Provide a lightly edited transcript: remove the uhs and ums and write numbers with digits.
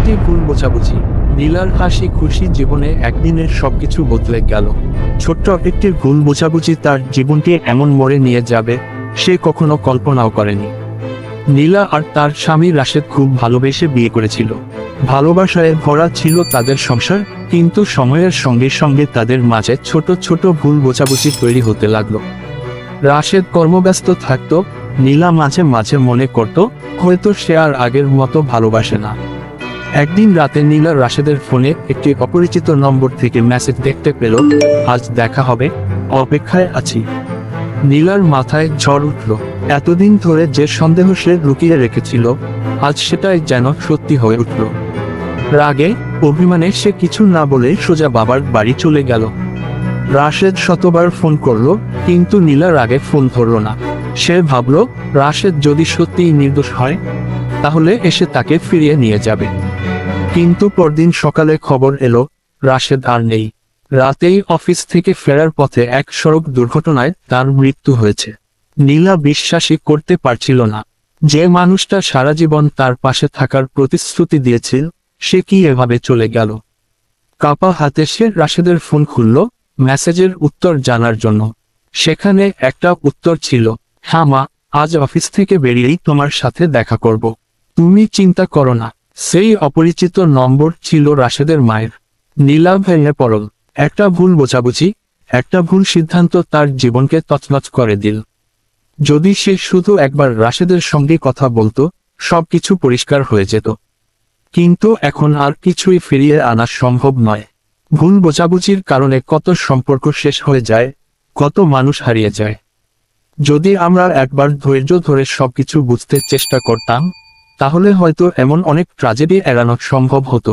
একটি ভুল বোঝাবুঝি। নীলার হাসি খুশি জীবনে একদিনের সবকিছু বদলে গেল। ছোট্ট একটি ভুল বোঝাবুঝি তার জীবনকে এমন মোড়ে নিয়ে যাবে সে কখনো কল্পনাও করেনি। নীলা আর তার স্বামী রাশেদ খুব ভালোবেসে বিয়ে করেছিল। ভালোবাসায় ভরা ছিল তাদের সংসার, কিন্তু সময়ের সঙ্গে সঙ্গে তাদের মাঝে ছোট ছোট ভুল বোঝাবুঝি তৈরি হতে লাগলো। রাশেদ কর্মব্যস্ত থাকত, নীলা মাঝে মাঝে মনে করত হয়তো সে আর আগের মতো ভালোবাসে না। একদিন রাতে নীলা রাশেদের ফোনে একটি অপরিচিত নম্বর থেকে মেসেজ দেখতে পেল, আজ দেখা হবে, অপেক্ষায় আছি। নীলার মাথায় ঝড় উঠল। এতদিন ধরে যে সন্দেহ সে লুকিয়ে রেখেছিল আজ সেটাই যেন সত্যি হয়ে উঠল। রাগে অভিমানে সে কিছু না বলে সোজা বাবার বাড়ি চলে গেল। রাশেদ শতবার ফোন করলো, কিন্তু নীলা রাগে ফোন ধরল না। সে ভাবল রাশেদ যদি সত্যিই নির্দোষ হয় তাহলে এসে তাকে ফিরিয়ে নিয়ে যাবে। কিন্তু পরদিন সকালে খবর এলো রাশেদ আর নেই। রাতেই অফিস থেকে ফেরার পথে এক সড়ক দুর্ঘটনায় তার মৃত্যু হয়েছে। নীলা বিশ্বাসই করতে পারছিল না, যে মানুষটা সারা জীবন তার পাশে থাকার প্রতিশ্রুতি দিয়েছিল সে কি এভাবে চলে গেল। কাপা হাতে সে রাশেদের ফোন খুলল মেসেজের উত্তর জানার জন্য। সেখানে একটা উত্তর ছিল, হ্যাঁ মা, আজ অফিস থেকে বেরিয়েই তোমার সাথে দেখা করব, তুমি চিন্তা করো না। সেই অপরিচিত নম্বর ছিল রাশেদের মায়ের। নীলা ভেঙে পড়ল। একটা ভুল বোঝাবুঝি, একটা ভুল সিদ্ধান্ত তার জীবনকে তছনছ করে দিল। যদি সে শুধু একবার রাশেদের সঙ্গে কথা বলতো সবকিছু পরিষ্কার হয়ে যেত, কিন্তু এখন আর কিছুই ফিরিয়ে আনা সম্ভব নয়। ভুল বোঝাবুঝির কারণে কত সম্পর্ক শেষ হয়ে যায়, কত মানুষ হারিয়ে যায়। যদি আমরা একবার ধৈর্য ধরে সবকিছু বুঝতে চেষ্টা করতাম তাহলে হয়তো এমন অনেক ট্র্যাজেডি এড়ানো সম্ভব হতো।